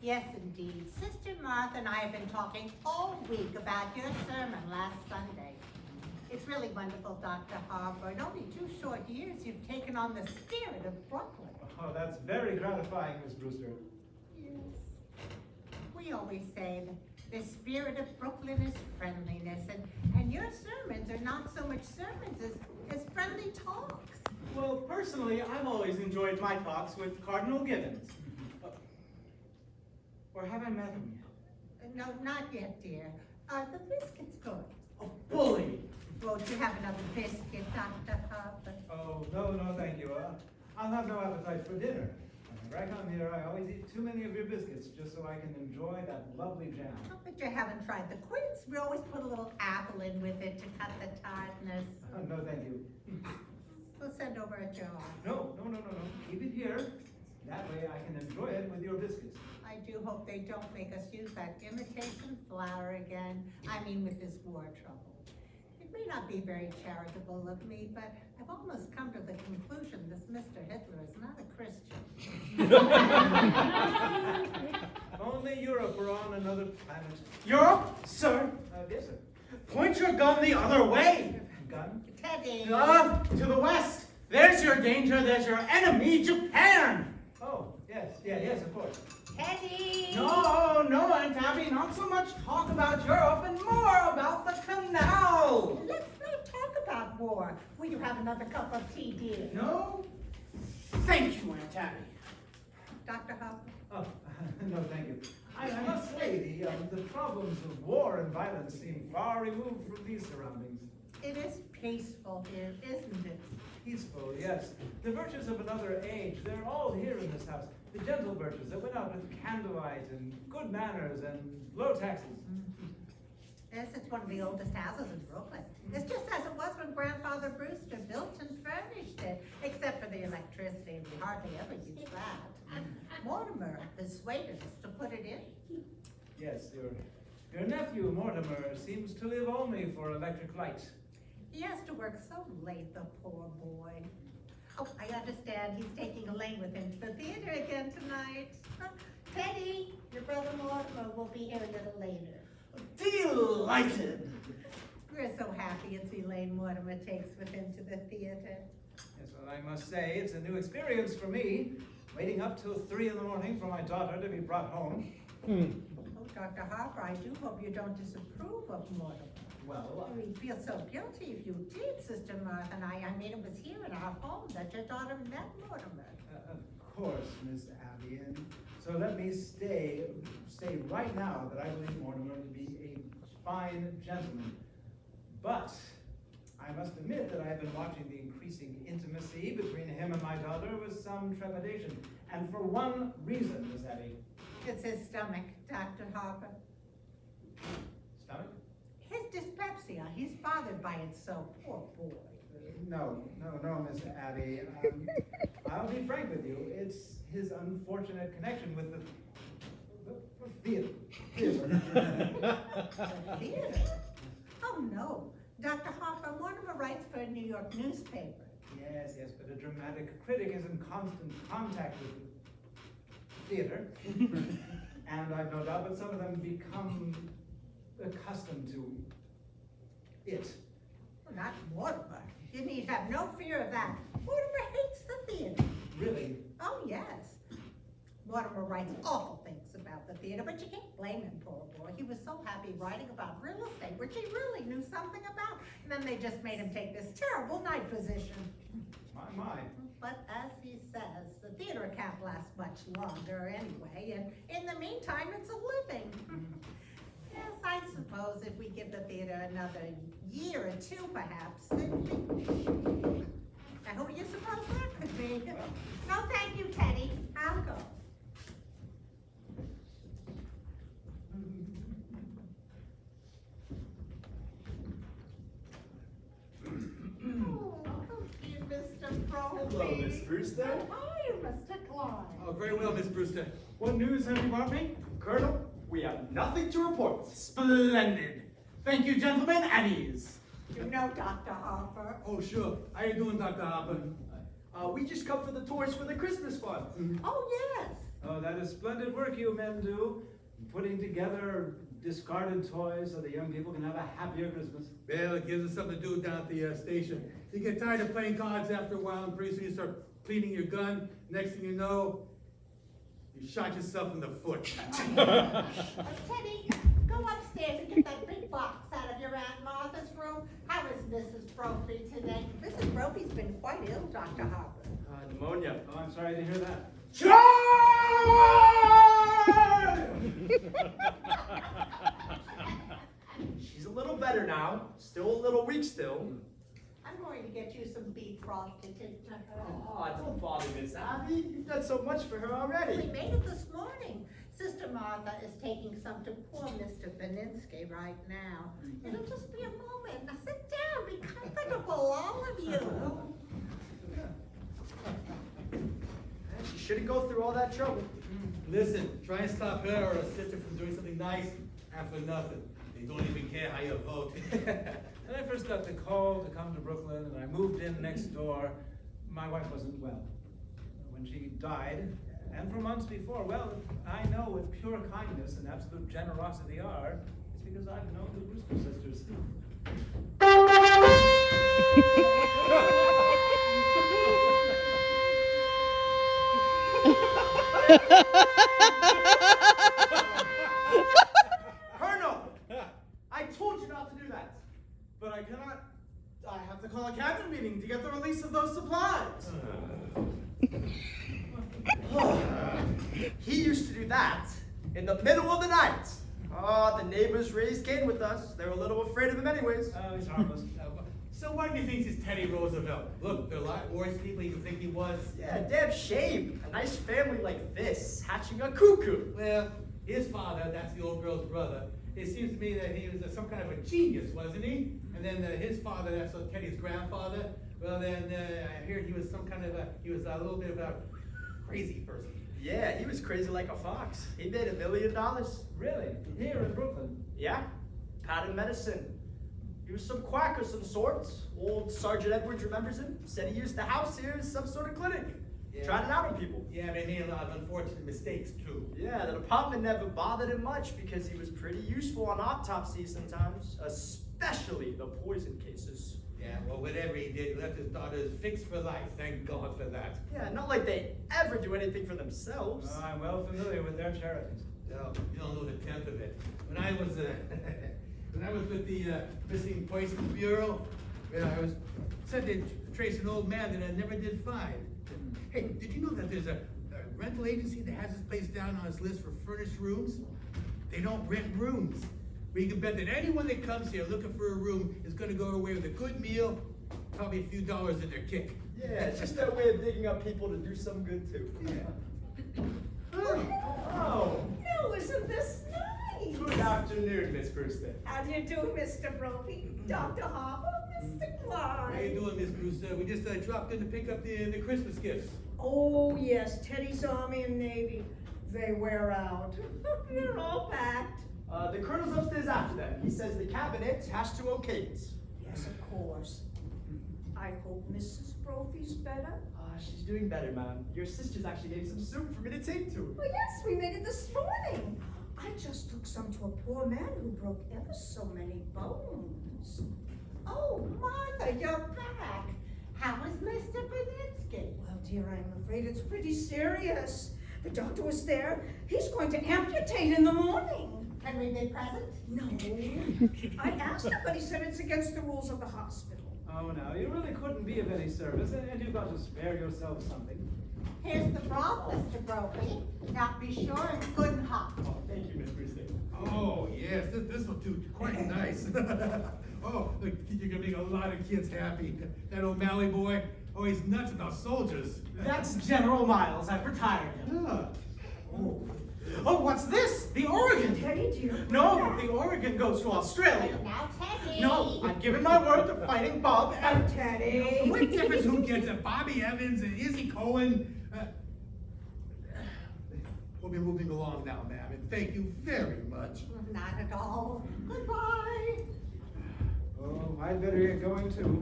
Yes, indeed. Sister Martha and I have been talking all week about your sermon last Sunday. It's really wonderful, Dr. Harper. In only 2 short years, you've taken on the spirit of Brooklyn. Oh, that's very gratifying, Miss Brewster. Yes. We always say that the spirit of Brooklyn is friendliness, and your sermons are not so much sermons as friendly talks. Well, personally, I've always enjoyed my talks with Cardinal Gibbons. Or have I met him yet? No, not yet, dear. The biscuit's good. Oh, bully! Won't you have another biscuit, Dr. Harper? Oh, no, thank you. I'll have no appetite for dinner. Whenever I come here, I always eat too many of your biscuits just so I can enjoy that lovely jam. Oh, but you haven't tried the quince. We always put a little apple in with it to cut the tartness. No, thank you. We'll send over a jar. No. Keep it here. That way I can enjoy it with your biscuits. I do hope they don't make us use that imitation flour again. I mean, with this war trouble. It may not be very charitable of me, but I've almost come to the conclusion this Mr. Hitler is not a Christian. Only Europe or on another planet. Europe, sir? Yes, sir. Point your gun the other way. Gun? Teddy! To the west. There's your danger. There's your enemy, Japan. Oh, yes, of course. Teddy! No, Aunt Abby. Not so much talk about Europe and more about the canal. Let's not talk about war. Will you have another cup of tea, dear? No? Thank you, Aunt Abby. Dr. Harper? Oh, no, thank you. I must say, the problems of war and violence seem far removed from these surroundings. It is peaceful here, isn't it? Peaceful, yes. The virtues of another age, they're all here in this house. The gentle virtues that went out with candlelight and good manners and low taxes. Yes, it's one of the oldest houses in Brooklyn. It's just as it was when Grandfather Brewster built and furnished it, except for the electricity. We hardly ever use that. Mortimer persuaded us to put it in. Yes, your nephew, Mortimer, seems to live only for electric light. He has to work so late, the poor boy. Oh, I understand he's taking Elaine with him to the theater again tonight. Teddy, your brother Mortimer will be here a little later. Delighted. We're so happy it's Elaine Mortimer takes with him to the theater. Yes, well, I must say, it's a new experience for me, waiting up till 3 in the morning for my daughter to be brought home. Oh, Dr. Harper, I do hope you don't disapprove of Mortimer. Well, We'd feel so guilty if you did, Sister Martha and I. I mean, it was here in our home that your daughter met Mortimer. of course, Miss Abby, and so let me say right now that I believe Mortimer to be a fine gentleman. But I must admit that I have been watching the increasing intimacy between him and my daughter with some trepidation, and for one reason, Miss Abby. It's his stomach, Dr. Harper. Stomach? His dyspepsia. He's bothered by it so, poor boy. No, Miss Abby. I'll be frank with you. It's his unfortunate connection with the theater. The theater? Oh, no. Dr. Harper, Mortimer writes for a New York newspaper. Yes, but a dramatic critic is in constant contact with the theater. And I've no doubt that some of them become accustomed to it. Well, not Mortimer. You need have no fear of that. Mortimer hates the theater. Really? Oh, yes. Mortimer writes awful things about the theater, but you can't blame him, poor boy. He was so happy writing about real estate, which he really knew something about. And then they just made him take this terrible night position. My. But as he says, the theater can't last much longer anyway, and in the meantime, it's a living. Yes, I suppose if we give the theater another year or 2, perhaps, then we... Now, who do you suppose that could be? No, thank you, Teddy. I'll go. Oh, dear Mr. Crowley. Hello, Miss Brewster. Hi, Mr. Klein. Oh, very well, Miss Brewster. What news have you brought me? Colonel, we have nothing to report. Splendid. Thank you, gentlemen. At ease. You know Dr. Harper. Oh, sure. How you doing, Dr. Harper? We just come for the toys for the Christmas fund. Oh, yes. Oh, that is splendid work you men do, putting together discarded toys so the young people can have a happier Christmas. Well, it gives us something to do down at the station. You get tired of playing cards after a while, and pretty soon you start cleaning your gun. Next thing you know, you shot yourself in the foot. Teddy, go upstairs and get that big box out of your Aunt Martha's room. How is Mrs. Brophy today? Mrs. Brophy's been quite ill, Dr. Harper. Pneumonia. Oh, I'm sorry to hear that. She's a little better now. Still a little weak still. I'm going to get you some beef broth to take to her. Oh, don't bother, Miss Abby. You've done so much for her We already. made it this morning. Sister Martha is taking some to poor Mr. Beninsky right now. It'll just be a moment. Now sit down, be comfortable, all of you. She shouldn't go through all that trouble. Listen, try and stop her or her sister from doing something nice, and for nothing. They don't even care how you vote. When I first got the call to come to Brooklyn and I moved in next door, my wife wasn't well. When she died, and for months before, well, I know what pure kindness and absolute generosity are, it's because I've known the Brewster sisters. Colonel! I told you not to do that. But I cannot. I have to call a cabinet meeting to get the release of those supplies. He used to do that in the middle of the night. Oh, the neighbors raised Cain with us. They were a little afraid of him anyways. Oh, he's harmless. So why do you think he's Teddy Roosevelt? Look, there are a lot worse people you think he was. Yeah, damn shame. A nice family like this hatching a cuckoo. Well, his father, that's the old girl's brother. It seems to me that he was some kind of a genius, wasn't he? And then his father, that's Teddy's grandfather. Well, then I heard he was some kind of he was a little bit of a crazy person. Yeah, he was crazy like a fox. He made $1 million. Really? Here in Brooklyn? Yeah, patent medicine. He was some quack of some sort. Old Sergeant Edwards remembers him. Said he used the house here as some sort of clinic. Yeah. Tried it out on people. Yeah, but he made a lot of unfortunate mistakes, too. Yeah, the department never bothered him much because he was pretty useful on autopsies sometimes, especially the poison cases. Yeah, well, whatever he did, he left his daughters fixed for life. Thank God for that. Yeah, not like they ever do anything for themselves. I'm well familiar with their charities. No, you don't know the tenth of it. When I was with the Missing Persons Bureau, I was sent to trace an old man that I never did find. Hey, did you know that there's a rental agency that has this place down on its list for furnished rooms? They don't rent rooms. But you can bet that anyone that comes here looking for a room is going to go away with a good meal, probably a few dollars in their kick. Yeah, it's just their way of digging up people to do some good too. Yeah. Oh, No, isn't this nice? good afternoon, Miss Brewster. How do you do, Mr. Brophy? Dr. Harper, Mr. How you Klein? doing, Miss Brewster? We just dropped in to pick up the Christmas gifts. Oh, yes, Teddy's Army and Navy. They wear out. They're all packed. The colonel's upstairs after them. He says the cabinet has to okay it. Yes, of course. I hope Mrs. Brophy's better. She's doing better, ma'am. Your sisters actually gave some soup for me to take to her. Oh, yes, we made it this morning. I just took some to a poor man who broke ever so many bones. Oh, Martha, you're back. How is Mr. Beninsky? Well, dear, I'm afraid it's pretty serious. The doctor was there. He's going to amputate in the morning. Can we be present? No. I asked him, but he said it's against the rules of the hospital. Oh, now, you really couldn't be of any service, and you've got to spare yourself something. Here's the broth, Mr. Brophy. Now be sure it's good and hot. Oh, thank you, Miss Brewster. Oh, yes, this will do quite nice. Oh, look, you're gonna make a lot of kids happy. That O'Malley boy, oh, he's nuts about soldiers. That's General Miles. I've retired him. Yeah. Oh, what's this? The Oregon. Teddy, dear. No, the Oregon goes to Australia. Now, Teddy. No, I've given my word to Fighting Bob and Teddy. What difference who gets it? Bobby Evans and Izzy Cohen? We'll be moving along now, ma'am, and thank you very much. Not at all. Goodbye. Oh, I'd better get going too.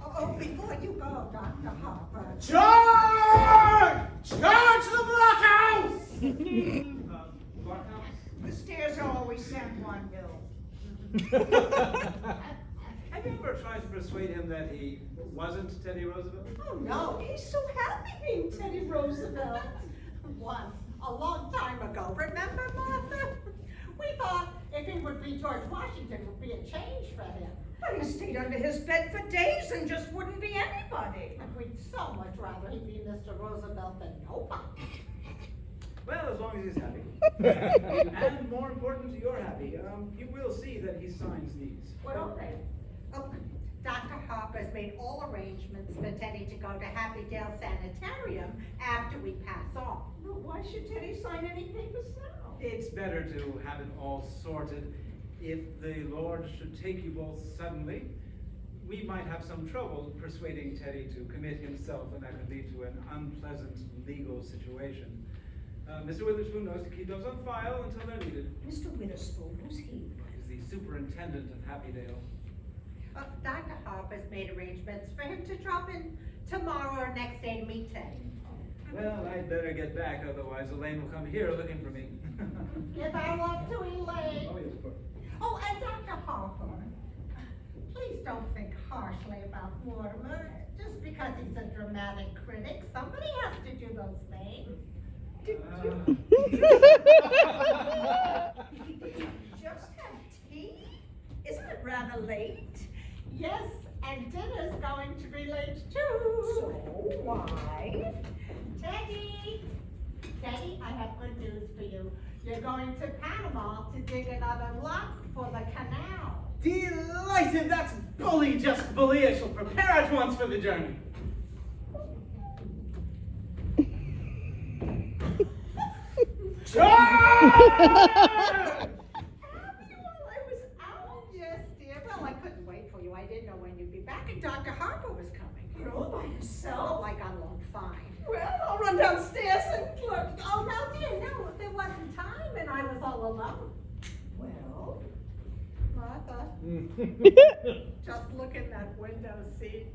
Oh, before you go, San Juan Hill. Have you ever tried to persuade him that he wasn't Teddy Roosevelt? Oh no, he's so happy being Teddy Roosevelt. Once, a long time ago, remember, Martha? We thought if he would be George Washington, it would be a change for him. But he stayed under his bed for days and just wouldn't be anybody. And we'd so much rather he be Mr. Roosevelt than nobody. Well, as long as he's happy. And more important, you're happy. You will see that he signs these. What are they? Oh, Dr. Harper's made all arrangements for Teddy to go to Happydale Sanitarium after we pass on. But why should Teddy sign any papers now? It's better to have it all sorted. If the Lord should take you both suddenly, we might have some trouble persuading Teddy to commit himself, and that could lead to an unpleasant legal situation. Mr. Witherspoon knows to keep those on file until they're needed. Mr. Witherspoon, who's he? He's the superintendent of Happydale. Dr. Harper's made arrangements for him to drop in tomorrow or next day to meet Teddy. Well, I'd better get back, otherwise Elaine will come here looking for me. Give our love to Elaine. Oh, yes, of course. Oh, and Dr. Harper, please don't think harshly about Mortimer. Just because he's a dramatic critic, somebody has to do those things. Did you just have tea? Isn't it rather late? Yes, and dinner's going to be late too. So why? Teddy, I have good news for you. You're going to Panama to dig another lock for the canal. Delighted! That's bully, just bully. I shall prepare at once for the journey. I was out. Yes, dear. Well, I couldn't wait for you. I didn't know when you'd be back, and Dr. Harper was coming. You're all by Oh, yourself? I got along fine. Well, I'll run downstairs and look. Oh, no, dear, no. There wasn't time, and I was all alone. Well, Martha, just look in that window seat.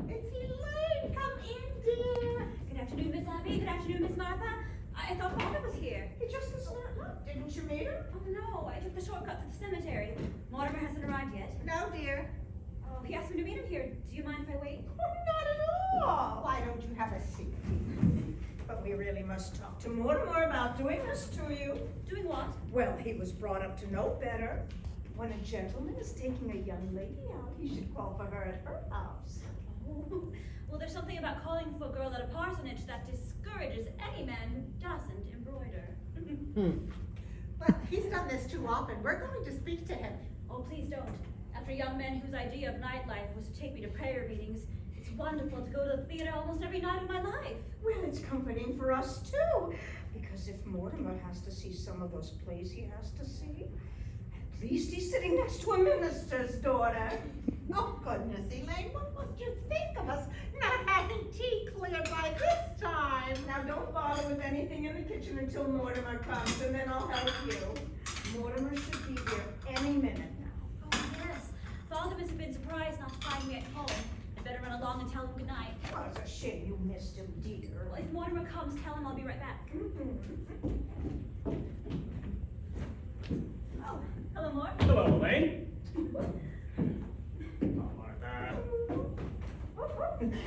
It's Elaine. Come in, dear. Good afternoon, Miss Abby. Good afternoon, Miss Martha. I thought Father was here. he just isn't up. Didn't you meet him? Oh no, I took the shortcut to the cemetery. Mortimer hasn't arrived yet. No, dear. Oh, he asked me to meet him here. Do you mind if I wait? Not at all. Why don't you have a seat? But we really must talk to Mortimer about doing this to you. Doing what? Well, he was brought up to know better. When a gentleman is taking a young lady out, he should call for her at her house. Oh, well, there's something about calling for a girl at a parsonage that discourages any man who doesn't embroider. But he's done this too often. We're going to speak to him. Oh, please don't. After a young man whose idea of nightlife was to take me to prayer meetings, it's wonderful to go to the theater almost every night of my life. Well, it's comforting for us too, because if Mortimer has to see some of those plays he has to see, at least he's sitting next to a minister's daughter. Oh, goodness, Elaine, what must you think of us not having tea clear by this time? Now, don't bother with anything in the kitchen until Mortimer comes, and then I'll help you. Mortimer should be here any minute now. Oh, yes. Father must have been surprised not to find me at home. I better run along and tell him goodnight. Oh, it's a shame you missed him, dear. Well, if Mortimer comes, tell him I'll be right back. Oh, hello, Mort. Hello, Elaine. Oh, Martha.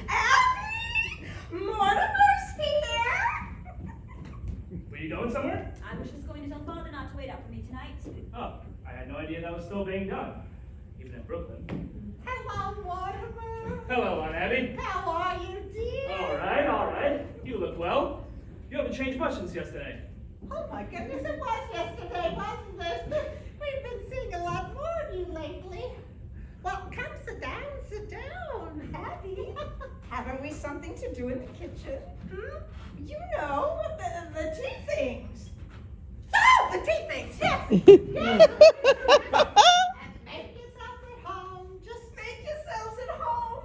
Abby! Mortimer's here! Were you going somewhere? I was just going to tell Father not to wait up for me tonight. Oh, I had no idea that was still being done, even in Brooklyn. Hello, Mortimer. Hello, Aunt Abby. How are you, dear? All right, all right. You look well. You haven't changed much since yesterday. Oh, my goodness, it was yesterday, wasn't it? We've been seeing a lot more of you lately. Well, come sit down, sit down. Abby, haven't we something to do in the kitchen? Hmm? You know, the tea things. Oh, the tea things, yes. Yes. And make yourself at home. Just Make yourselves at home.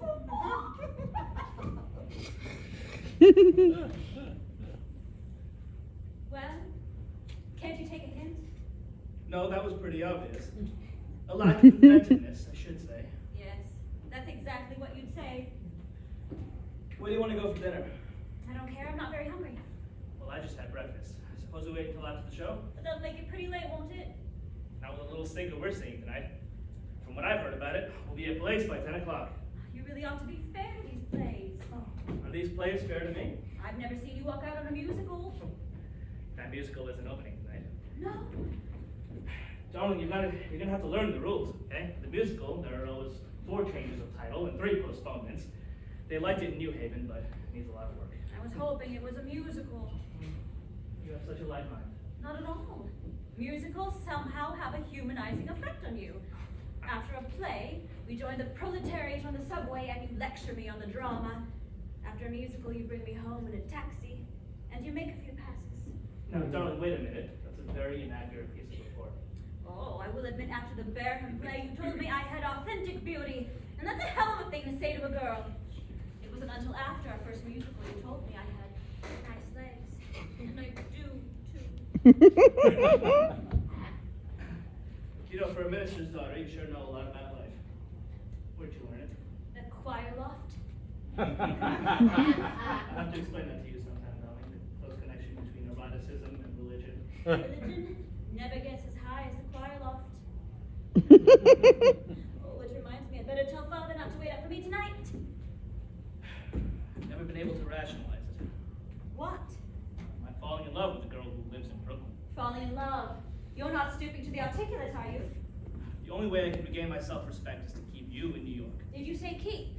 Well, can't you take a hint? No, No, that was pretty obvious. A lack of inventiveness, I should say. Yes, that's exactly what you'd say. Where do you want to go for dinner? I don't care, I'm not very hungry. Well, I just had breakfast. I suppose we wait until after the show? But that'll make it pretty late, won't it? Not with a little stinker we're seeing tonight. From what I've heard about it, we'll be at Blaze by 10 o'clock. You really ought to be fair to these plays. Are these plays fair to me? I've never seen you walk out on a musical. That musical isn't opening tonight. No. Darling, you're gonna have to learn the rules, okay? The musical, there are always 4 changes of title and 3 postponements. They liked it in New Haven, but it needs a lot of work. I was hoping it was a musical. You have such a light mind. Not at all. Musicals somehow have a humanizing effect on you. After a play, we join the proletariat on the subway and you lecture me on the drama. After a musical, you bring me home in a taxi and you make a few passes. Now, darling, wait a minute. That's a very inaccurate piece of report. Oh, I will admit after the Bearham play, you told me I had authentic beauty. And that's a hell of a thing to say to a girl. It wasn't until after our first musical you told me I had nice legs. And I do, too. You know, for a minister's daughter, you sure know a lot about life. Where'd you learn it? The choir loft. I'll have to explain that to you sometime, darling. The close connection between eroticism and religion. Religion never gets as high as the choir loft. Oh, which reminds me, I'd better tell Father not to wait up for me tonight. I've never been able to rationalize it. What? I'm falling in love with a girl who lives in Brooklyn. Falling in love. You're not stooping to the articulate, are you? The only way I can regain my self-respect is to keep you in New York. Did you say keep?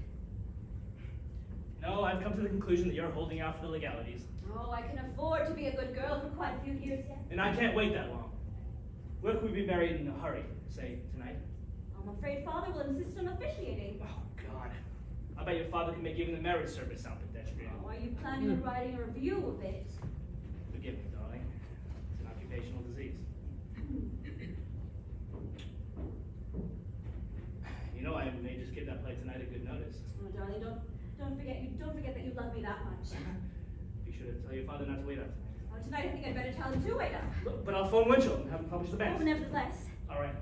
No, I've come to the conclusion that you're holding out for the legalities. Oh, I can afford to be a good girl for quite a few years yet. And I can't wait that long. Where could we be married in a hurry? Say, tonight? I'm afraid Father will insist on officiating. Oh, God. I bet your father can make even the marriage service sound pedestrian. Oh, are you planning on writing a review of it? Forgive me, darling. It's an occupational disease. You know, I may just give that play tonight a good notice. Oh, darling, don't forget that you love me that much. Be sure to tell your father not to wait up tonight. Oh, tonight I think I'd better tell him to wait up. Look, but I'll phone Winchell and have him publish the Oh, band. nevertheless. All right.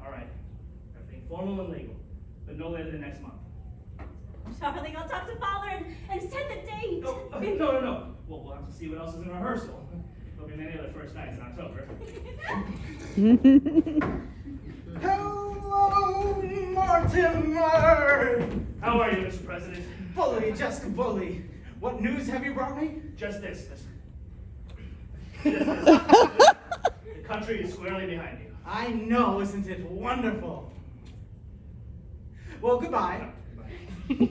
Everything formal and legal, but no later than next month. Darling, I'll talk to Father and set the date. No. Well, we'll have to see what else is in rehearsal. There'll be many other first nights in October. Hello, Mortimer! How are you, Mr. President? Bully, just bully. What news have you brought me? Just this. The country is squarely behind you. I know, isn't it wonderful? Well, goodbye. Where are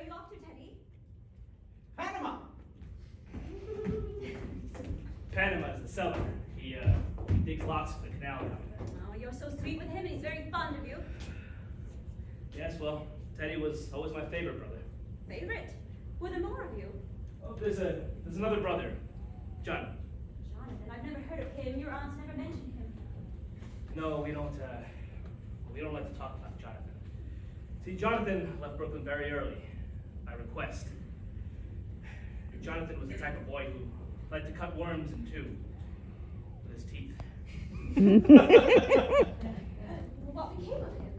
you off to, Teddy? Panama. Panama is the cellar. He digs lots for the canal down there. Oh, you're so sweet with him and he's very fond of you. Yes, well, Teddy was always my favorite brother. Favorite? Were there more of you? Oh, there's another brother, John. Jonathan, I've never heard of him. Your aunts never mentioned him. No, we don't like to talk about Jonathan. See, Jonathan left Brooklyn very early, by request. Jonathan was the type of boy who liked to cut worms in two with his teeth. What became of him?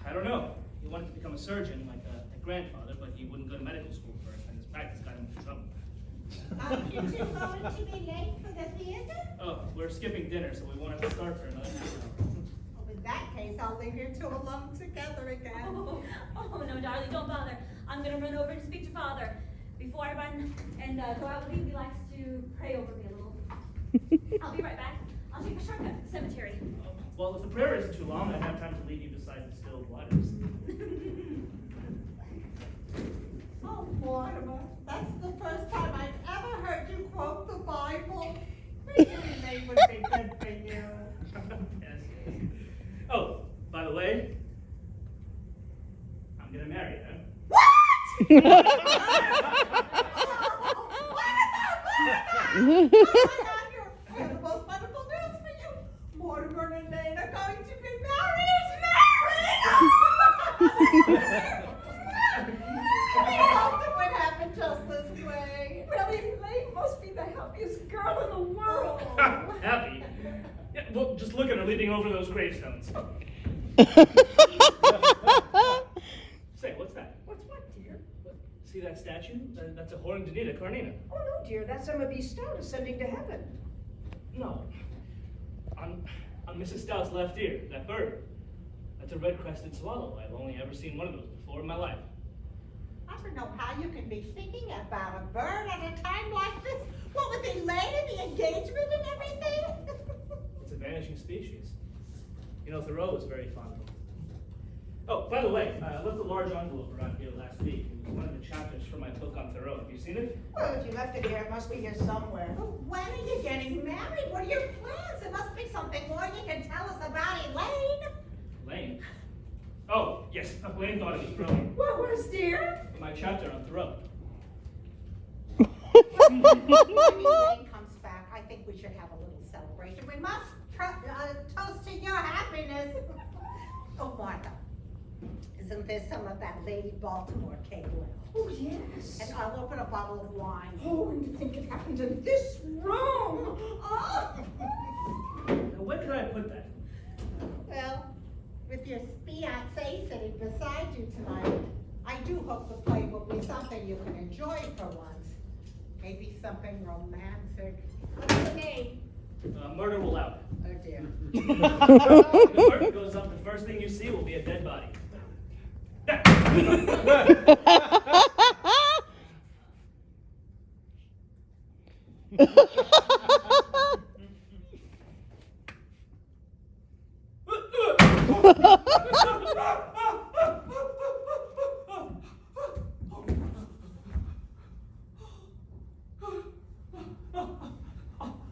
I don't know. He wanted to become a surgeon like a grandfather, but he wouldn't go to medical school first, and his practice got him into trouble. Aren't you two going to be late for the theater? Oh, we're skipping dinner, so we won't have to start for another half hour. Well, in that case, I'll leave you two alone together again. Oh, no, darling, don't bother. I'm going to run over and speak to Father. Before I run and go out with you, he likes to pray over me a little. I'll be right back. I'll take a shortcut to the cemetery. Well, if the prayer isn't too long, I'd have time to lead you beside the still waters. Oh, Mortimer, that's the first time I've ever heard you quote the Bible. Maybe they would be good for you. Yes. Oh, by the way, I'm gonna marry her. What? Oh, we have the most wonderful news for you. Mortimer and Dane are going to be married. We hoped it would happen just this way. Really, Elaine must be the happiest girl in the world. Happy? Well, just look at her leaping over those gravestones. Say, what's that? What's what, dear? See that statue? That's a horned Danita Carnina. Oh, no, dear, that's Emma B. Stout ascending to heaven. No. On Mrs. Stout's left ear, that bird. That's a red-crested swallow. I've only ever seen one of those before in my life. I don't know how you can be thinking about a bird at a time like this. What with the lady, the engagement and everything? It's a vanishing species. You know, Thoreau was very fond of them. Oh, by the way, I left a large envelope around here last week. It was one of the chapters from my book on Thoreau. Have you seen it? Well, if you left it here, it must be here somewhere. When are you getting married? What are your plans? There must be something more you can tell us about Elaine. Lane? Oh, yes, Lane thought it was brilliant. What was, dear? My chapter on Thoreau. When Elaine comes back, I think we should have a little celebration. We must toast to your happiness. Oh, Martha, isn't there some of that Lady Baltimore cake left? Oh, yes. And I'll open a bottle of wine. Oh, and to think it happened in this room. Oh. Now, where could I put that? Well, with your fiancé sitting beside you tonight, I do hope the play will be something you can enjoy for once. Maybe something romantic. What's the name? Murder Will Out. Oh dear. If the curtain goes up, the first thing you see will be a dead body.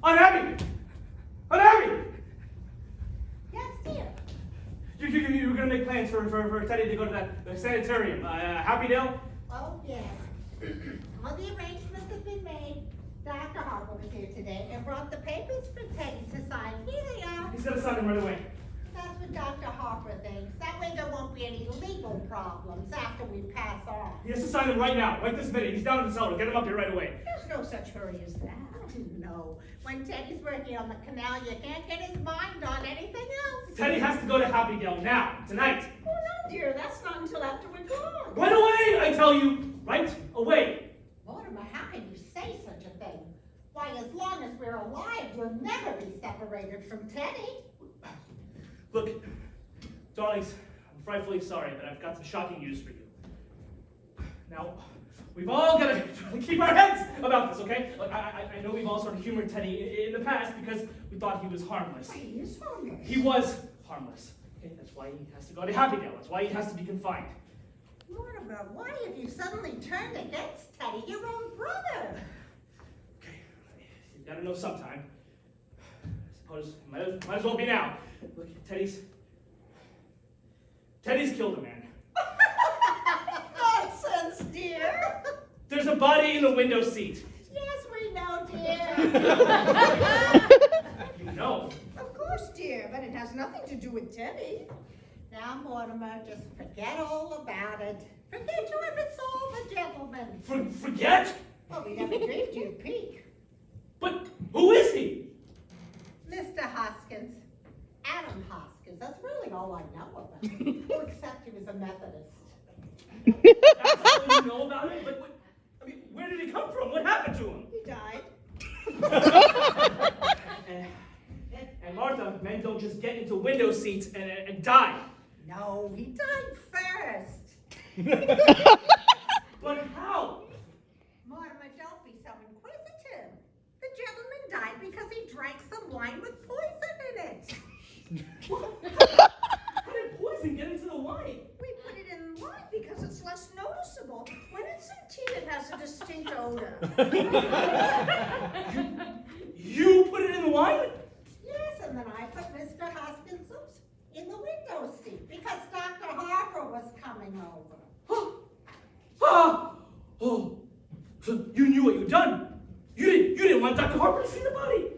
Unhappy! Unhappy! Yes, dear. You were gonna make plans for Teddy to go to the sanitarium, Happydale? Oh, yes. All the arrangements have been made. Dr. Harper was here today and brought the papers for Teddy to sign. Here they are. He's gonna sign them right away. That's what Dr. Harper thinks. That way there won't be any legal problems after we pass on. He has to sign them right now, right this minute. He's down in the cellar. Get him up here right away. There's no such hurry as that. No. When Teddy's working on the canal, you can't get his mind on anything else. Teddy has to go to Happydale now, tonight. Oh, no, dear, that's not until after we're gone. Right away, I tell you. Right away. Mortimer, how can you say such a thing? Why, as long as we're alive, we'll never be separated from Teddy. Look, darlings, I'm frightfully sorry, but I've got some shocking news for you. Now, we've all got to keep our heads about this, okay? Like, I know we've all sort of humored Teddy in the past because we thought he was harmless. He is harmless. He was harmless. Okay, that's why he has to go to Happydale. That's why he has to be confined. Mortimer, why have you suddenly turned against Teddy, your own brother? Okay, you've got to know sometime. I suppose it might as well be now. Look, Teddy's killed a man. Nonsense, dear. There's a body in the window seat. Yes, we know, dear. You know. Of course, dear, but it has nothing to do with Teddy. Now, Mortimer, just forget all about it. Forget you ever saw the gentleman. Forget? Well, we never dreamed you'd peek. But who is he? Mr. Hoskins. Adam Hoskins. That's really all I know about him. Oh, except he was a Methodist. That's all you know about him? But I mean, where did he come from? What happened to him? He died. And Martha, men don't just get into window seats and die. No, he died first. But how? Mortimer, don't be so inquisitive. The gentleman died because he drank some wine with poison in it. How did poison get into the wine? We put it in wine because it's less noticeable. When it's in tea, it has a distinct odor. You put it in the wine? Yes, and then I put Mr. Hoskins in the window seat because Dr. Harper was coming over. Oh, so you knew what you'd done. You didn't want Dr. Harper to see the body.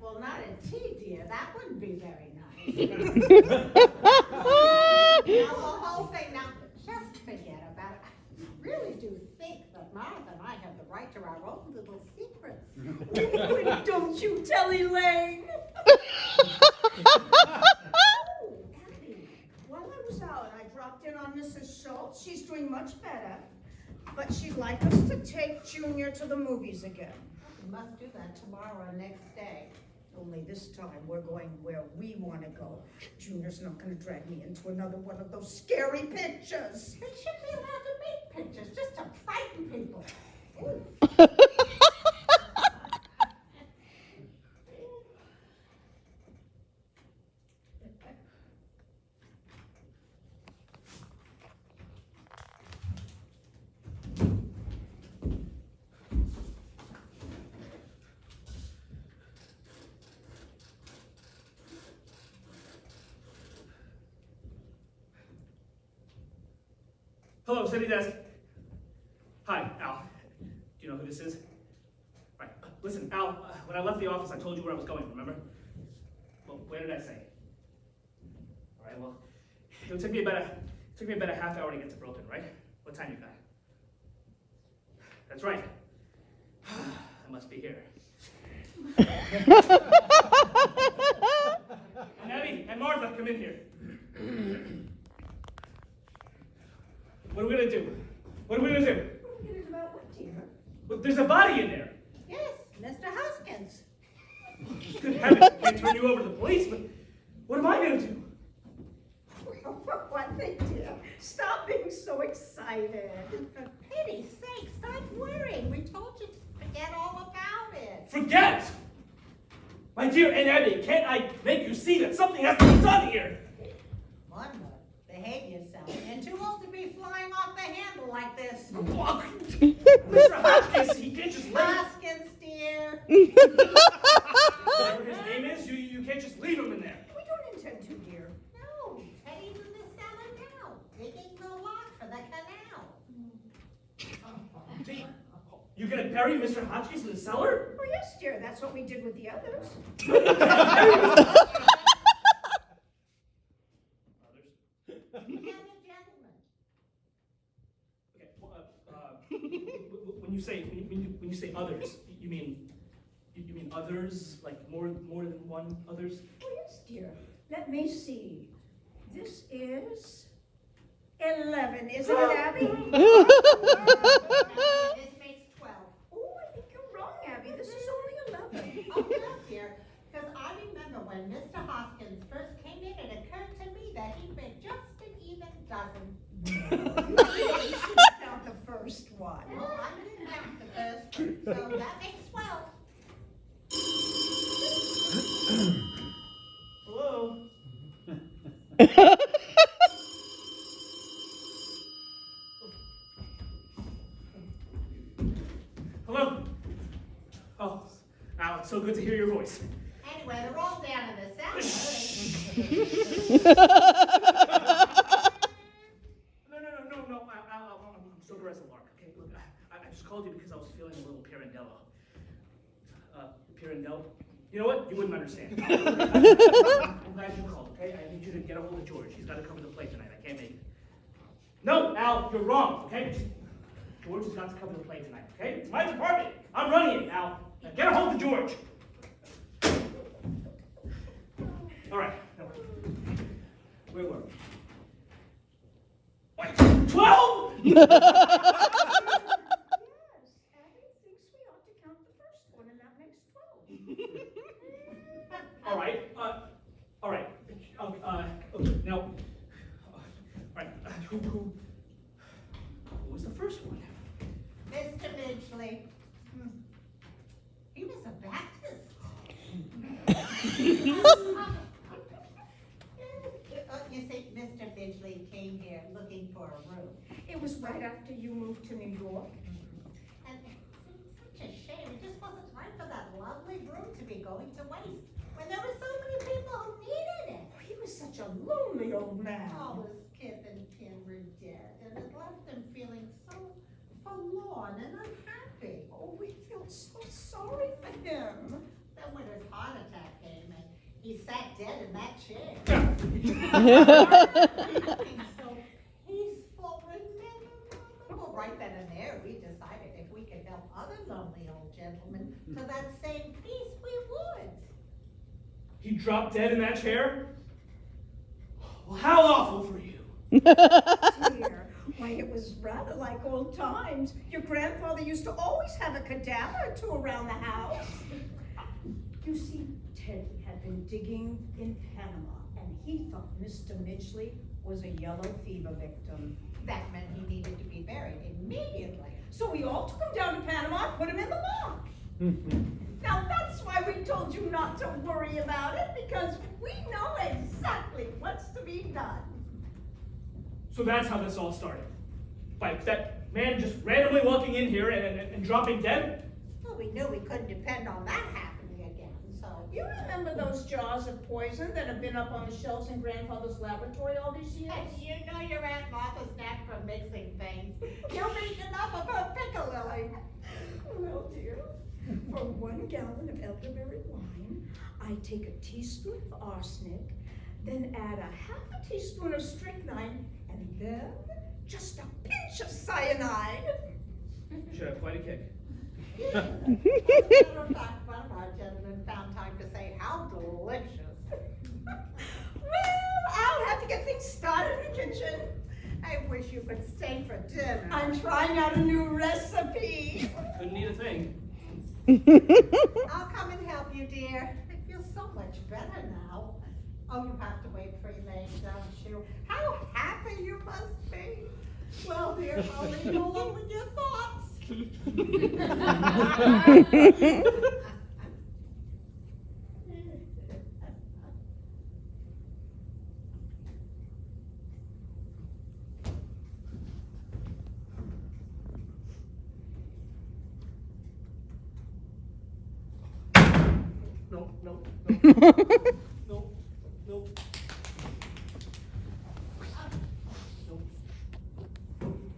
Well, not in tea, dear. That wouldn't be very nice. Now, the whole thing, now, just forget about it. I really do think that Martha and I have the right to our own little secrets. Don't you tell Elaine. Oh, Abby, while I was out, I dropped in on Mrs. Schultz. She's doing much better. But she'd like us to take Junior to the movies again. We must do that tomorrow or next day. Only this time we're going where we want to go. Junior's not going to drag me into another one of those scary pictures. They shouldn't be allowed to make pictures, just to frighten people. Hello, city desk. Hi, Al. Do you know who this is? Right. Listen, Al, when I left the office, I told you where I was going, remember? Well, where did I say? All right, well, it took me about a half hour to get to Brooklyn, right? What time you got? That's right. I must be here. And Abby and Martha, come in here. What are we gonna do? What are we gonna do? What are we going to do about what, dear? Well, there's a body in there. Yes, Mr. Hoskins. Good heavens, I can't turn you over to the police, but what am I gonna do? Well, for one thing, dear, stop being so excited. For pity's sake, stop worrying. We told you to forget all about it. Forget! My dear Aunt Abby, can't I make you see that something has to be done here? Wanda, behave yourself. You're too old to be flying off the handle like this. Mr. Hopkins, he can't just let Hoskins, dear. whatever his name is, you can't just leave him in there. We don't intend to, dear. No, Teddy's in the cellar now, digging the lock for the canal. Gee, you're gonna bury Mr. Hotchkiss in the cellar? Oh, yes, dear, that's what we did with the others. And a gentleman. Okay, well, when you say others, you mean others, like more than one others? Oh, yes, dear. Let me see. This is 11, isn't it, Abby? This makes 12. Oh, I think you're wrong, Abby. This is only 11. Oh, no, dear, because I remember when Mr. Hoskins first came in, it occurred to me that he'd been just an even dozen. You really shouldn't count the first one. Well, I didn't count the first one, so that makes 12. Hello? Hello? Oh, Al, it's so good to hear your voice. Anyway, they're all down in the cellar. No, Al, I'm still dressed Lark, okay? Look, I just called you because I was feeling a little Pirandello. Pirandello? You know what? You wouldn't understand. I'm glad you called, okay? I need you to get a hold of George. He's got to cover the play tonight. I can't make it. No, Al, you're wrong, okay? George has got to cover the play tonight, okay? It's my department. I'm running it, Al. Now get a hold of George. All right. Now, where were we? Wait, 12? Yes, Abby thinks we ought to count the first one, and that makes 12. All right. All right. Okay. Now, all right. Who was the first one? Mr. Midgley. He was a Baptist. You see, Mr. Midgley came here looking for a room. It was right after you moved to New York. And it's such a shame. It just wasn't time for that lovely room to be going to waste when there were so many people who needed it. Oh, he was such a lonely old man. All his kith and kin were dead, and it left him feeling so forlorn and unhappy. Oh, we feel so sorry for him. Then when his heart attack came, and he sat dead in that chair. Looking so peaceful and well, right then and there, we decided if we could help other lonely old gentlemen to that same peace, we would. He dropped dead in that chair? Well, how awful for you. Dear, why, it was rather like old times. Your grandfather used to always have a cadaver or two around the house. You see, Teddy had been digging in Panama, and he thought Mr. Midgley was a yellow fever victim. That meant he needed to be buried immediately. So we all took him down to Panama and put him in the lock. Now that's why we told you not to worry about it, because we know exactly what's to be done. So that's how this all started. By that man just randomly walking in here and dropping dead? Well, we knew we couldn't depend on that happening again, so. You remember those jars of poison that have been up on the shelves in Grandfather's laboratory all these years? And you know your Aunt Martha's knack for mixing things. You'll make enough of her piccalilli. Well, dear, for 1 gallon of elderberry wine, I take a teaspoon of arsenic, then add a half a teaspoon of strychnine, and then just a pinch of cyanide. Should have quite a kick. As a matter of fact, one of our gentlemen found time to say how delicious. Well, I'll have to get things started in the kitchen. I wish you could stay for dinner. I'm trying out a new recipe. Couldn't eat a thing. I'll come and help you, dear. I feel so much better now. Oh, you have to wait for Elaine, don't you? How happy you must be. Well, dear, I'll leave you alone with your thoughts. No, no, no. No, no.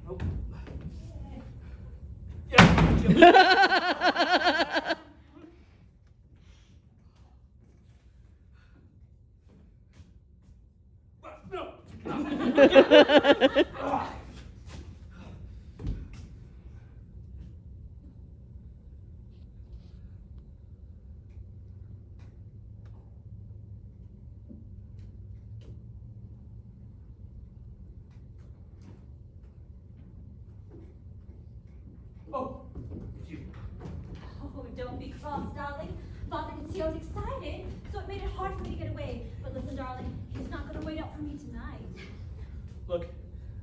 Nope. Yeah. No. Oh, it's you. Oh, don't be cross, darling. Father could see I was excited, so it made it hard for me to get away. But listen, darling, he's not going to wait up for me tonight. Look,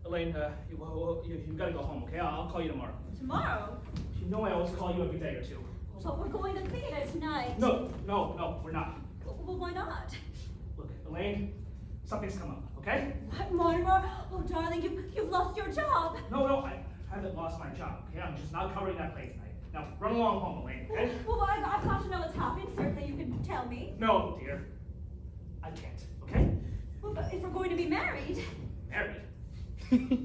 Elaine, you've got to go home, okay? I'll call you tomorrow. Tomorrow? You know I always call you every day or two. But we're going to theater tonight. No, we're not. Well, why not? Look, Elaine, something's come up, okay? What, Mortimer? Oh, darling, you've lost your job. No, I haven't lost my job, okay? I'm just not covering that place tonight. Now, run along home, Elaine, okay? Well, I've got to know what's happening. Certainly you can tell me. No, dear. I can't, okay? Well, but if we're going to be married. Married.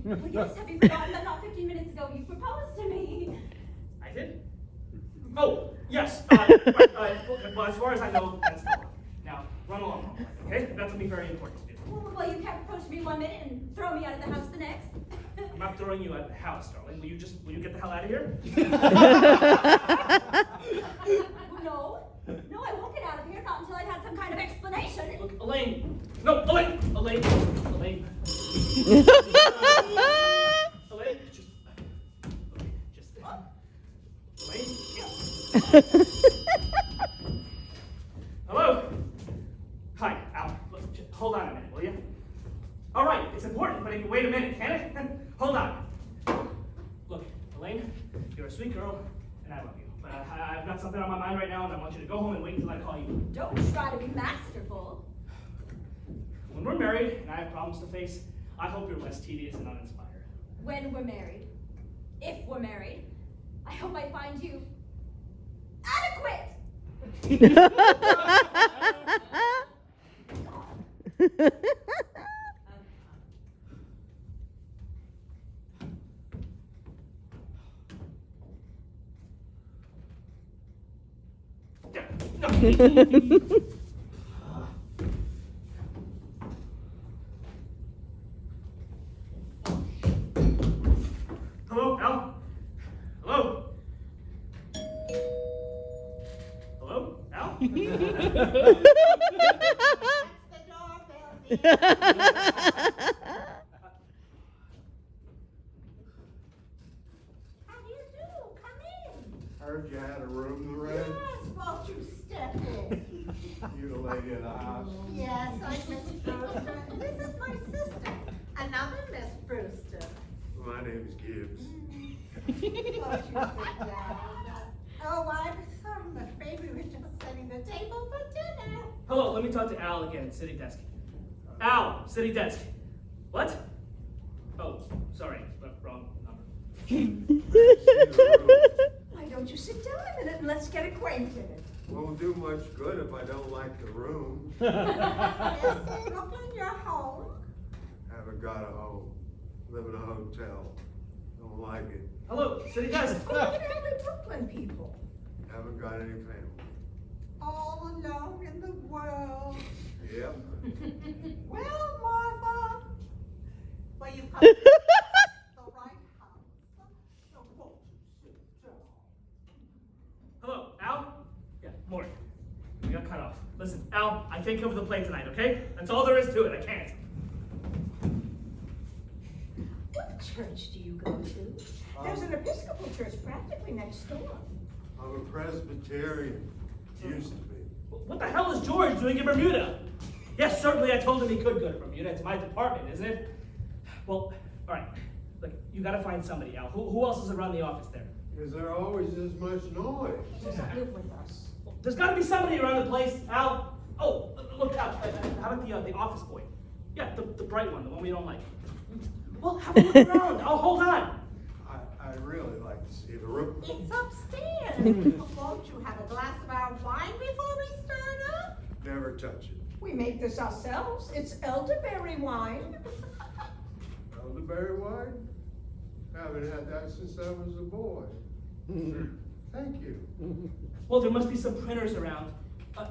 Well, yes, have you forgotten that not 15 minutes ago you proposed to me? I did? Oh, yes. Well, as far as I know, that's the one. Now, run along home, okay? That's going to be very important to do. Well, you can't approach me 1 minute and throw me out of the house the next. I'm not throwing you out of the house, darling. Will you get the hell out of here? No, I won't get out of here, not until I've had some kind of explanation. Look, Elaine. No, Elaine. Elaine, just. Elaine. Hello. Hi, Al. Look, just hold on a minute, will you? All right, it's important, but if you wait a minute, can it? Hold on. Look, Elaine, you're a sweet girl, and I love you. But I've got something on my mind right now, and I want you to go home and wait until I call you. Don't try to be masterful. When we're married, and I have problems to face, I hope you're less tedious and uninspired. When we're married, if we're married, I hope I find you adequate. Hello, Al? Hello? Hello, Al? How do you do? Come in. Heard you had a room to rent. Yes, won't you step in? You the lady of the house. Yes, I'm Miss Brewster. This is my sister, another Miss Brewster. My name's Gibbs. Won't you sit down? Oh, I'm sorry, I'm afraid we were just setting the table for dinner. Hello, let me talk to Al again, city desk. Al, city desk. What? Oh, sorry, wrong number. Why don't you sit down a minute and let's get acquainted? Won't do much good if I don't like the room. Is Brooklyn your home? Haven't got a home. Live in a hotel. Don't like it. Hello, city desk. Oh, family Brooklyn people. Haven't got any family. All alone in the world. Yep. Well, Martha, well, you've come to the right house. So won't you sit down? Hello, Al? Yeah, Maury. We got cut off. Listen, Al, I can't cover the play tonight, okay? That's all there is to it. I can't. What church do you go to? There's an Episcopal church practically next door. I'm a Presbyterian. Used to be. What the hell is George doing in Bermuda? Yes, certainly I told him he could go to Bermuda. It's my department, isn't it? Well, all right. Look, you gotta find somebody, Al. Who else is around the office there? Is there always this much noise? He doesn't live with us. There's gotta be somebody around the place, Al. Oh, look out. How about the office boy? Yeah, the bright one, the one we don't like. Well, have a look around. I'll hold on. I'd really like to see the room. It's upstairs. Won't you have a glass of our wine before we start up? Never touch it. We make this ourselves. It's elderberry wine. Elderberry wine? Haven't had that since I was a boy. Thank you. Well, there must be some printers around.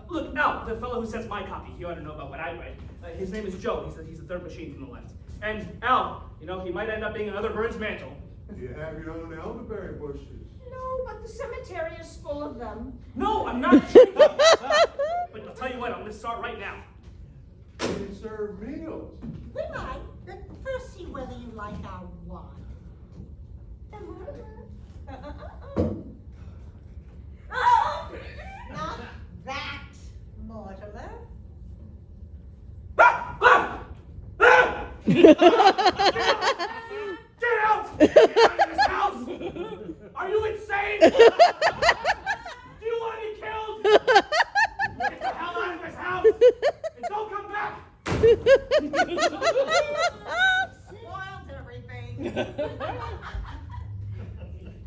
Look, Al, the fellow who sets my copy, he ought to know about what I write. His name is Joe. He's the third machine from the left. And Al, you know, he might end up being another Burns Mantle. You have your own elderberry bushes. No, but the cemetery is full of them. No, I'm not. But I'll tell you what, I'm going to start right now. They serve meals. We might, but first see whether you like our wine. Not that, Mortimer. Get out! Get out of this house! Are you insane? Do you want to be killed? Get the hell out of this house! And don't come back! Spoiled everything.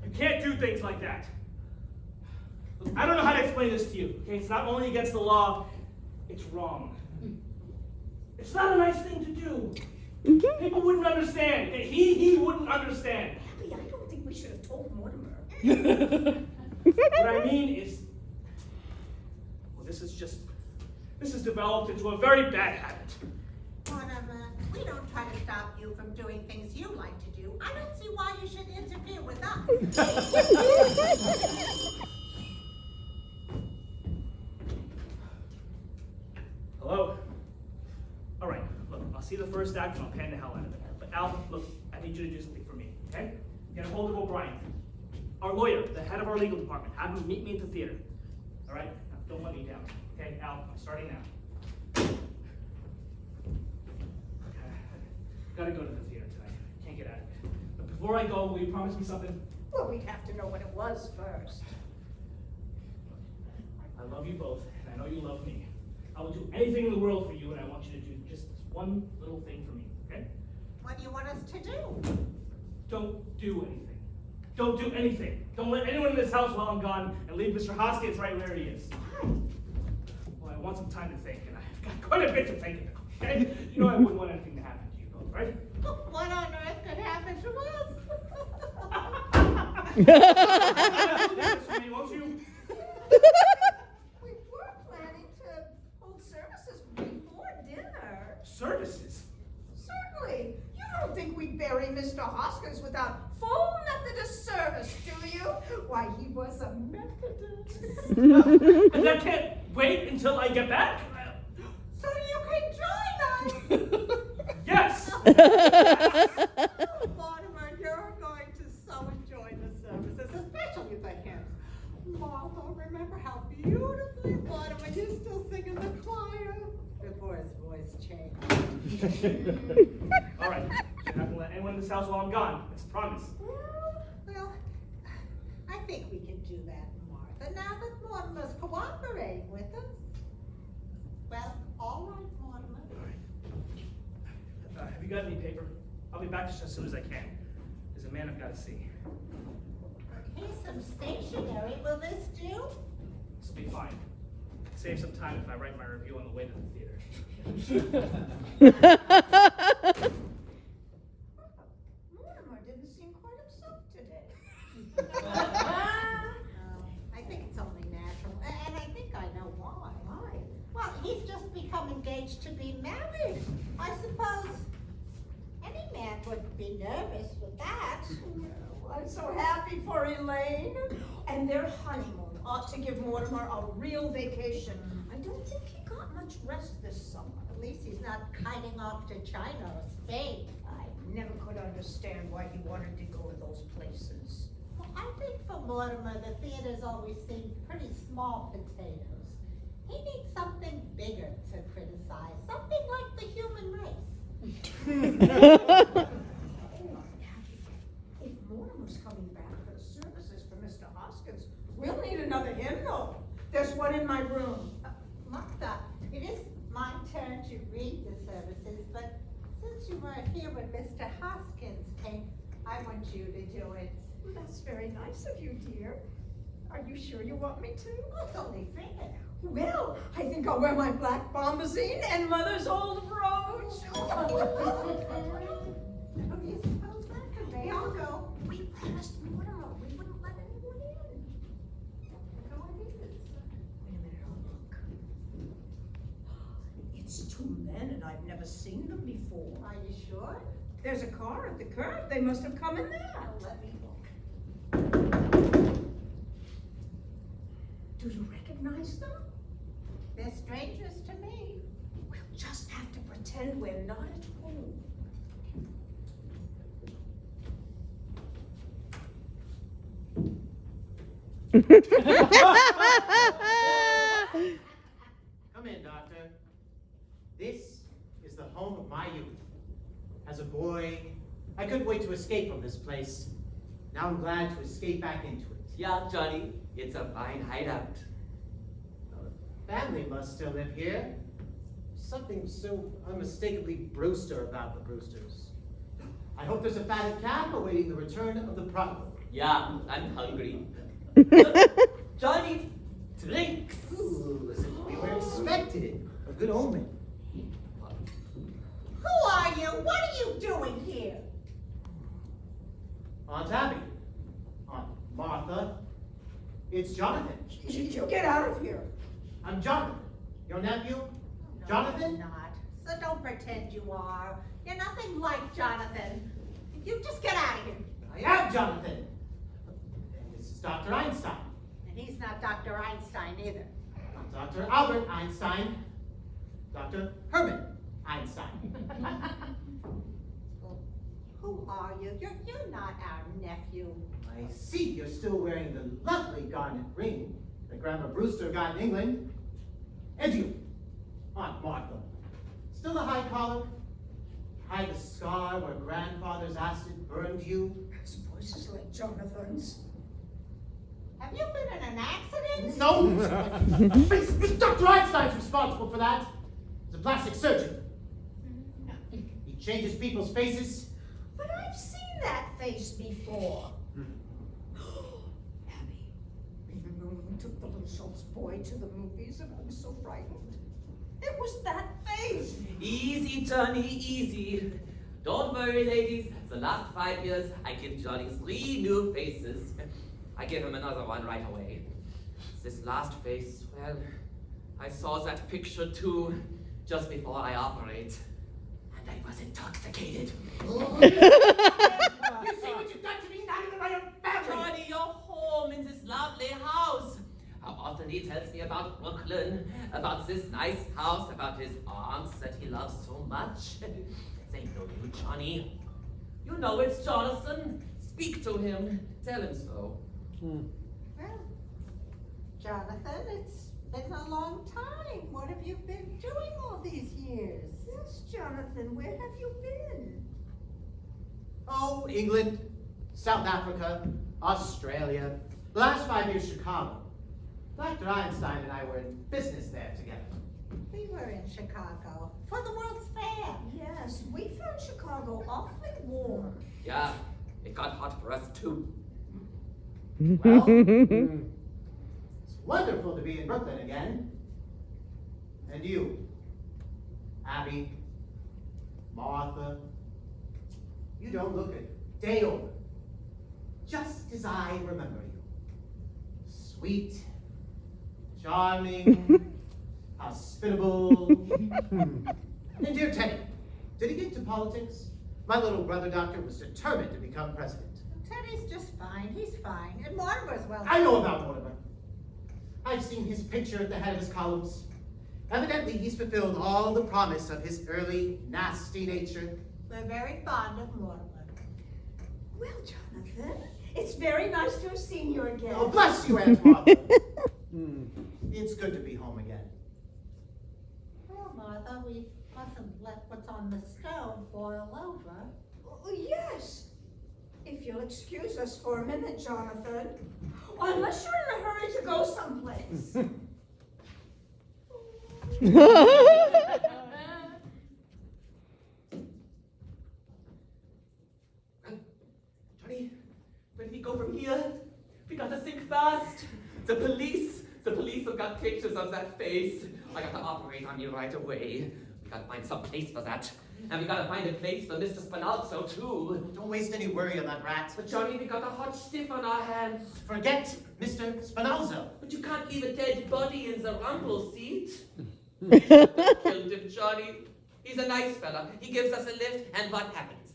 You can't do things like that. I don't know how to explain this to you. Okay, it's not only against the law, it's wrong. It's not a nice thing to do. People wouldn't understand. He wouldn't understand. Abby, I don't think we should have told Mortimer. What I mean is, well, this has developed into a very bad habit. Mortimer, we don't try to stop you from doing things you like to do. I don't see why you should interfere with us. Hello? All right, look, I'll see the first act and I'll pan the hell out of it. But Al, look, I need you to do something for me, okay? Get a hold of O'Brien, our lawyer, the head of our legal department. Have him meet me at the theater. All right? Now, don't let me down. Okay, Al, I'm starting now. Okay. Gotta go to the theater tonight. Can't get out of it. But before I go, will you promise me something? Well, we'd have to know what it was first. I love you both, and I know you love me. I will do anything in the world for you, and I want you to do just this one little thing for me, okay? What do you want us to do? Don't do anything. Don't do anything. Don't let anyone in this house while I'm gone, and leave Mr. Hoskins right where he is. Well, I want some time to think, and I've got quite a bit to think about, okay? You know I wouldn't want anything to happen to you both, right? What on earth could happen to us? For me, won't you? We were planning to hold services before dinner. Services? Certainly. You don't think we'd bury Mr. Hoskins without full Methodist service, do you? Why, he was a Methodist. And I can't wait until I get back? So you can join us. Mortimer, you're going to so enjoy the services, especially the hymns. Martha, remember how beautifully Mortimer used to sing in the choir before his voice changed. All right, you're not gonna let anyone in this house while I'm gone. That's a promise. Well, I think we can do that, Martha, now that Mortimer's cooperating with us. Well, all right, Mortimer. Have you got any paper? I'll be back just as soon as I can. There's a man I've got to see. Here's some stationery. Will this do? This will be fine. Save some time if I write my review on the way to the theater. Mortimer didn't seem quite himself today. I think it's only natural, and I think I know why. Why? Well, he's just become engaged to be married. I suppose any man would be nervous with that. I'm so happy for Elaine. And their honeymoon ought to give Mortimer a real vacation. I don't think he got much rest this summer. At least he's not kiting off to China or Spain. I never could understand why he wanted to go to those places. Well, I think for Mortimer, the theaters always seem pretty small potatoes. He needs something bigger to criticize, something like the human race. If Mortimer's coming back for the services for Mr. Hoskins, we'll need another hymnal. There's one in my room. Martha, it is my turn to read the services, but since you weren't here when Mr. Hoskins came, I want you to do it. That's very nice of you, dear. Are you sure you want me to? Oh, it's only fair. Well, I think I'll wear my black bombazine and Mother's old brooch. How do you suppose that could be? I'll go. We promised Mortimer we wouldn't let anyone in. Go on in. Wait a minute, I'll look. It's two men and I've never seen them before. Are you sure? There's a car at the curb. They must have come in there. Let me look. Do you recognize them? They're strangers to me. We'll just have to pretend we're not at home. Come in, Doctor. This is the home of my youth. As a boy, I couldn't wait to escape from this place. Now I'm glad to escape back into it. Yeah, Johnny, it's a fine hideout. Family must still live here. Something so unmistakably Brewster about the Brewsters. I hope there's a fatted calf awaiting the return of the prodigal. Yeah, I'm hungry. Johnny, drinks. Ooh, as if we were expected. A good omen. Who are you? What are you doing here? Aunt Abby. Aunt Martha. It's Jonathan. You get out of here. I'm Jonathan. Your nephew? Jonathan? You're not. So don't pretend you are. You're nothing like Jonathan. You just get out of here. I am Jonathan. And this is Dr. Einstein. And he's not Dr. Einstein either. Not Dr. Albert Einstein. Dr. Herman Einstein. Who are you? You're not our nephew. I see you're still wearing the lovely garnet ring that Grandma Brewster got in England. And you, Aunt Martha, still the high collar? Hide the scar where grandfather's acid burned you? His voice is like Jonathan's. Have you been in an accident? No! Dr. Einstein's responsible for that. He's a plastic surgeon. He changes people's faces. But I've seen that face before. Abby, remember when we took the little Schultz boy to the movies and I was so frightened? It was that face. Easy, Johnny, easy. Don't worry, ladies. The last 5 years, I give Johnny 3 new faces. I give him another one right away. This last face, well, I saw that picture too, just before I operate. And I was intoxicated. You see what you've done to me? Not even my own family! Johnny, you're home in this lovely house. How often he tells me about Brooklyn, about this nice house, about his aunts that he loves so much. Say no, you, Johnny. You know it's Jonathan. Speak to him. Tell him so. Well, Jonathan, it's been a long time. What have you been doing all these years? Yes, Jonathan, where have you been? Oh, England, South Africa, Australia. The last 5 years, Chicago. Dr. Einstein and I were in business there together. We were in Chicago for the World's Fair. Yes, we found Chicago awfully warm. Yeah, it got hot for us too. Well, it's wonderful to be in Brooklyn again. And you, Abby, Martha, you don't look a day older. Just as I remember you. Sweet, charming, hospitable. And dear Teddy, did he get into politics? My little brother doctor was determined to become president. Teddy's just fine. He's fine. And Mortimer's well. I know about Mortimer. I've seen his picture at the head of his columns. Evidently, he's fulfilled all the promise of his early, nasty nature. We're very fond of Mortimer. Well, Jonathan, it's very nice to have seen you again. Oh, bless you, Aunt Martha. It's good to be home again. Well, Martha, we mustn't let what's on the stove boil over. Oh, yes. If you'll excuse us for a minute, Jonathan. Unless you're in a hurry to go someplace. Johnny, where did he go from here? We gotta think fast. The police have got pictures of that face. I gotta operate on you right away. We gotta find some place for that. And we gotta find a place for Mr. Spinalzo, too. Don't waste any worry on that rat. But Johnny, we got a hot stiff on our hands. Forget Mr. Spinalzo. But you can't leave a dead body in the rumble seat. Killed him, Johnny. He's a nice fella. He gives us a lift, and what happens?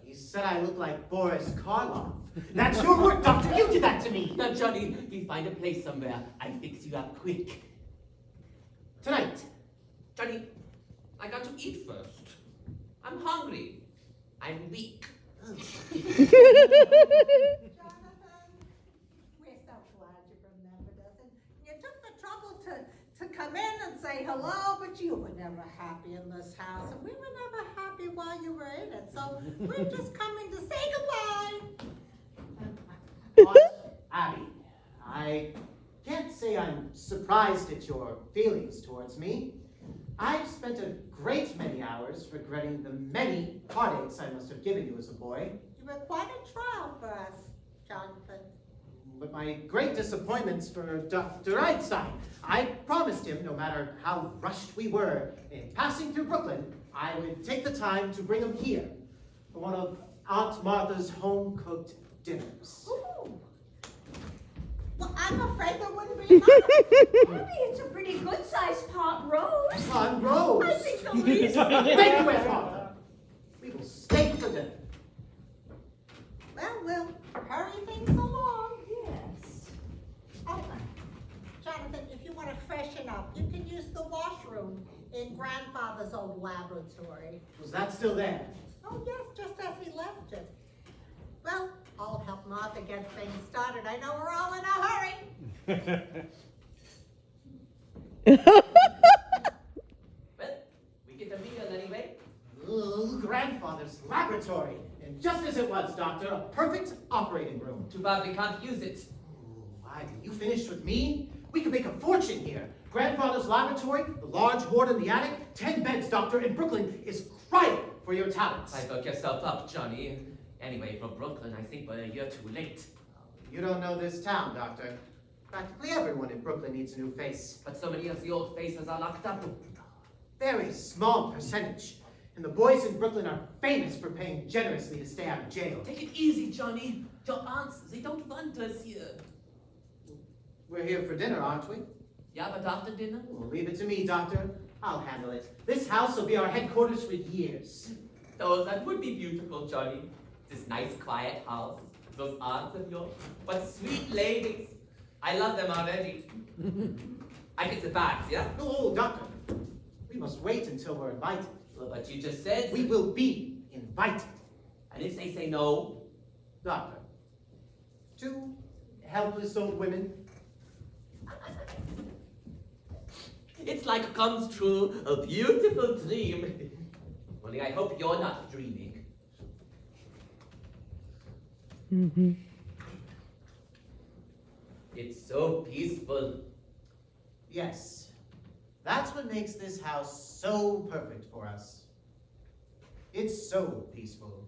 You said I look like Boris Karloff. That's your work, doctor. You did that to me. Now, Johnny, we find a place somewhere. I fix you up quick. Tonight. Johnny, I got to eat first. I'm hungry. I'm weak. Jonathan, we're so glad you remembered us. And you took the trouble to come in and say hello, but you were never happy in this house, and we were never happy while you were in it. So we're just coming to say goodbye. Aunt Abby, I can't say I'm surprised at your feelings towards me. I've spent a great many hours regretting the many heartaches I must have given you as a boy. You were quite a trial for us, Jonathan. But my great disappointments for Dr. Einstein. I promised him, no matter how rushed we were in passing through Brooklyn, I would take the time to bring him here for one of Aunt Martha's home-cooked dinners. Ooh, Well, I'm afraid there wouldn't be enough. Abby, it's a pretty good-sized pot roast. On Rose! I think the least. Thank you, Aunt Martha. We will stay for dinner. Well, we'll hurry things along. Yes. Oh, Jonathan, if you want to freshen up, you can use the washroom in Grandfather's old laboratory. Was that still there? Oh, yes, just as he left it. Well, I'll help Martha get things started. I know we're all in a hurry. Well, we get a meal anyway. Ugh, Grandfather's laboratory. And just as it was, Doctor, a perfect operating room. Too bad we can't use it. Why, you finished with me? We could make a fortune here. Grandfather's laboratory, the large ward in the attic, 10 beds, Doctor, in Brooklyn is crying for your talents. I woke yourself up, Johnny. Anyway, from Brooklyn, I think we're a year too late. You don't know this town, Doctor. Practically everyone in Brooklyn needs a new face. But so many of the old faces are locked up. Very small percentage. And the boys in Brooklyn are famous for paying generously to stay out of jail. Take it easy, Johnny. Your aunts, they don't want us here. We're here for dinner, aren't we? Yeah, but after dinner? Well, leave it to me, Doctor. I'll handle it. This house will be our headquarters for years. Oh, that would be beautiful, Johnny. This nice, quiet house. Those aunts of yours. What sweet ladies. I love them already. I get the bags, yeah? Oh, Doctor. We We must wait until we're invited. Well, but you just said... We will be invited. And if they say no? Doctor, 2 helpless old women. It's like comes true, a beautiful dream. Only I hope you're not dreaming. It's so peaceful. Yes, that's what makes this house so perfect for us. It's so peaceful.